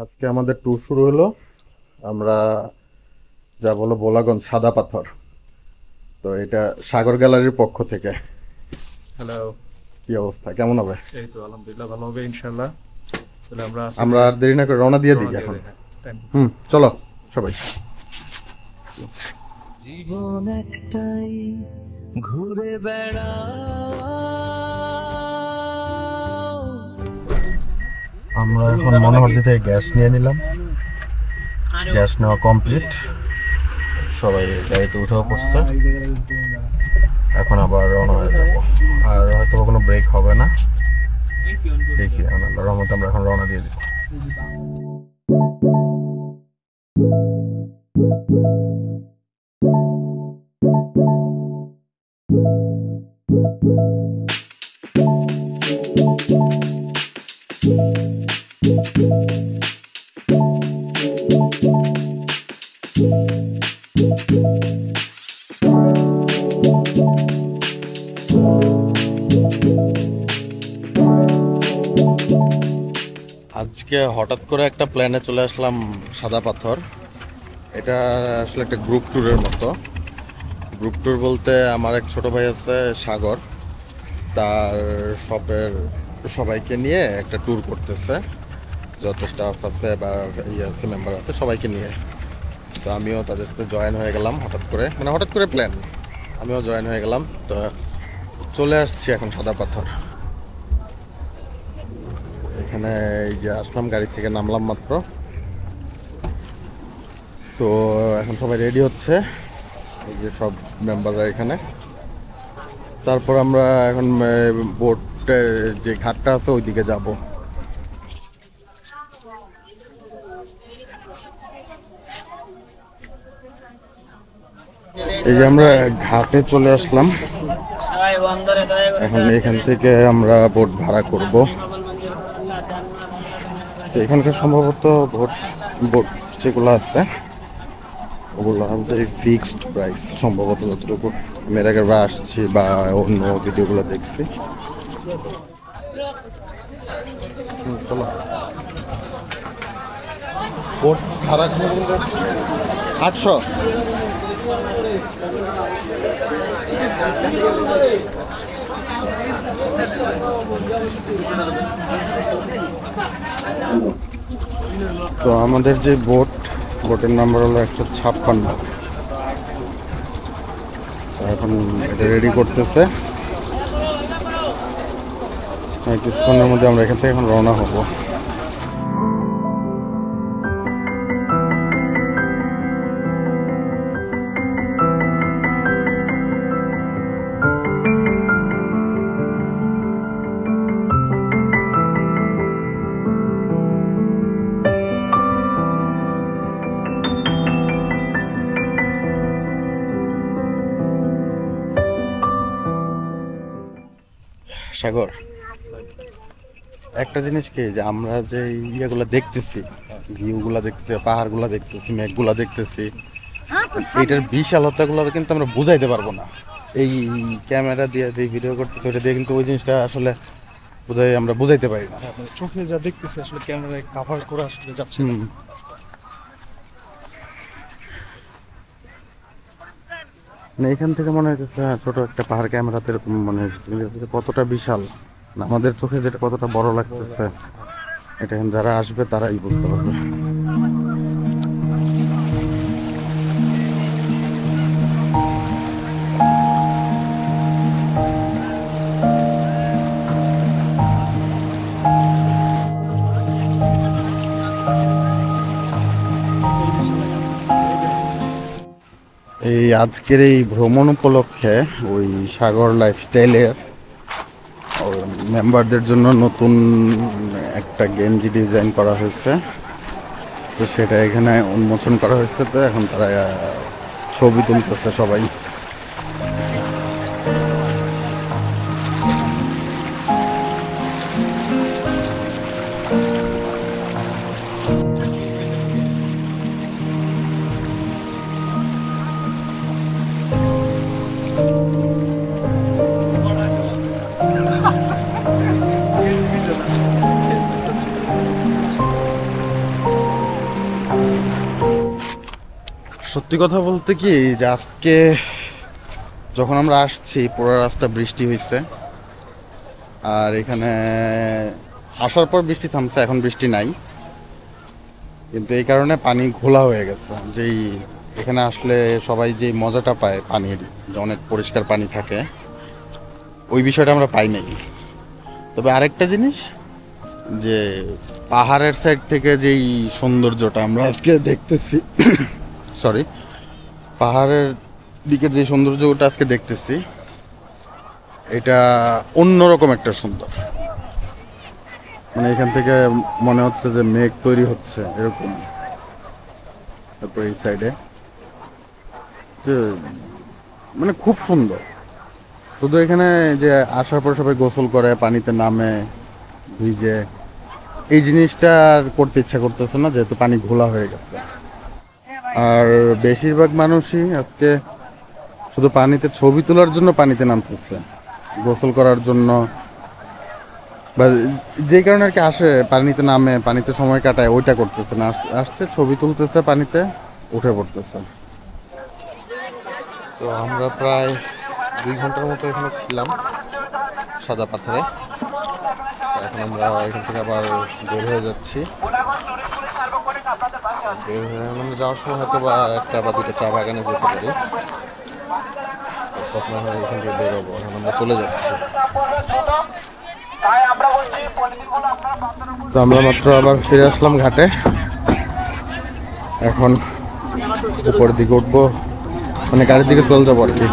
আজকে আমাদের ট্যুর শুরু হলো। আমরা যা বলো বোলাগঞ্জ সাদা পাথর। তো এটা সাগর গ্যালারির পক্ষ থেকে। হ্যালো। কি অবস্থা, কেমন হবে? এই তো আলহামদুলিল্লাহ ভালো হবে ইনশাল্লাহ। তাহলে আমরা আমরা আজকে আর দেরি না করে রওনা দিয়ে দিই রওনা দিয়ে এখন। দেই, হ্যাঁ টাইম। চলো সবাই। জীবন একটাই, ঘুরে বেড়াও। আমরা এখন মনোহরদি থেকে গ্যাস নিয়ে নিলাম। গ্যাস নেওয়া কমপ্লিট। সবাই গাড়িতে উঠেও পড়ছে। এখন আবার রওনা হয়ে যাবো। আর হয়তো কোনো ব্রেক হবে না, দেখি আল্লাহর রহমতে আমরা এখন রওনা দিয়ে দিব। আজকে হঠাৎ করে একটা প্ল্যানে চলে আসলাম সাদা পাথর। এটা আসলে একটা গ্রুপ ট্যুরের মতো। গ্রুপ ট্যুর বলতে আমার এক ছোট ভাই আছে সাগর, তার শপের সবাইকে নিয়ে একটা ট্যুর করতেছে। যত স্টাফ আছে বা ইয়ে আছে, মেম্বার আছে, সবাইকে নিয়ে। তো আমিও তাদের সাথে জয়েন হয়ে গেলাম হঠাৎ করে, মানে হঠাৎ করে প্ল্যান, আমিও জয়েন হয়ে গেলাম। তো চলে আসছি এখন সাদা পাথর। এখানে এই যে আসলাম, গাড়ি থেকে নামলাম মাত্র। তো এখন সবাই রেডি হচ্ছে, এই যে সব মেম্বাররা এখানে। তারপর আমরা এখন বোটের যে ঘাটটা আছে ওই দিকে যাব। এই যে আমরা ঘাটে চলে আসলাম। এখন এখান থেকে আমরা বোট ভাড়া করব। তো এখানকার সম্ভবত বোট যেগুলো আছে ওগুলো আমাদের ফিক্সড প্রাইস সম্ভবত, যতটুকু আমি এর আগে আসছি বা অন্য ভিডিওগুলো দেখছি। চলো, বোট ভাড়া করব 800। তো আমাদের যে বোটের নাম্বার হলো 156। এখন এটা রেডি করতেছে। কিছুক্ষণের মধ্যে আমরা এখান থেকে এখন রওনা হব। সাগর, একটা জিনিস কি, যে আমরা যে ইয়েগুলা দেখতেছি, ভিউগুলা দেখতেছি, পাহাড়গুলা দেখতেছি, মেঘগুলা দেখতেছি, এইটার বিশালতাগুলো কিন্তু আমরা বুঝাইতে পারবো না। এই ক্যামেরা দিয়ে যে ভিডিও করতেছি ওটা দিয়ে কিন্তু ওই জিনিসটা আসলে আমরা বুঝাইতে পারি না। হ্যাঁ, মানে চোখে যা দেখতেছি আসলে ক্যামেরায় কাভার করা আসলে যাচ্ছে না। হুম। মানে এখান থেকে মনে হচ্ছে ছোট একটা পাহাড়, ক্যামেরাতে এরকম মনে হচ্ছে কিন্তু এটা যে কতটা বিশাল, না আমাদের চোখে যেটা কতটা বড় লাগতেছে, এটা এখন যারা আসবে তারাই বুঝতে পারবে। এই আজকের এই ভ্রমণ উপলক্ষে ওই সাগর লাইফস্টাইলের মেম্বারদের জন্য নতুন একটা গেঞ্জি ডিজাইন করা হয়েছে। তো সেটা এখানে উন্মোচন করা হয়েছে। তো এখন তারা ছবি তুলতেছে সবাই। সত্যি কথা বলতে কি যে আজকে যখন আমরা আসছি পুরো রাস্তা বৃষ্টি হয়েছে, আর এখানে আসার পর বৃষ্টি থামছে, এখন বৃষ্টি নাই, কিন্তু এই কারণে পানি ঘোলা হয়ে গেছে। যেই এখানে আসলে সবাই যে মজাটা পায় পানির, যে অনেক পরিষ্কার পানি থাকে, ওই বিষয়টা আমরা পাই নাই। তবে আরেকটা জিনিস, যে পাহাড়ের সাইড থেকে যেই সৌন্দর্যটা আমরা আজকে দেখতেছি সরি, পাহাড়ের দিকের যে সৌন্দর্যটা আজকে দেখতেছি, এটা অন্যরকম একটা সুন্দর। মানে এখান থেকে মনে হচ্ছে যে মেঘ তৈরি হচ্ছে এরকম। তারপর এই সাইডে যে মানে খুব সুন্দর। শুধু এখানে যে আসার পর সবাই গোসল করে, পানিতে নামে, ভিজে, এই জিনিসটা আর করতে ইচ্ছা করতেছে না, যেহেতু পানি ঘোলা হয়ে গেছে। আর বেশিরভাগ মানুষই আজকে শুধু পানিতে ছবি তোলার জন্য পানিতে নামতেছে, গোসল করার জন্য, বা যে কারণে আর কি আসে, পানিতে নামে, পানিতে সময় কাটায়, ওইটা করতেছে না, আসছে ছবি তুলতেছে, পানিতে উঠে পড়তেছে। তো আমরা প্রায় 2 ঘন্টার মতো এখানে ছিলাম সাদা পাথরে। এখন আমরা এখান থেকে আবার বের হয়ে যাচ্ছি। বের হয়ে মানে যাওয়ার সময় হয়তো বা 1টা বা 2টা চা বাগানে যেতে পারি, তখন আমরা এখান থেকে বেরোবো। এখন আমরা চলে যাচ্ছি। তো আমরা মাত্র আবার ফিরে আসলাম ঘাটে। এখন উপরের দিকে উঠবো, মানে গাড়ির দিকে চলে যাবো আর কি।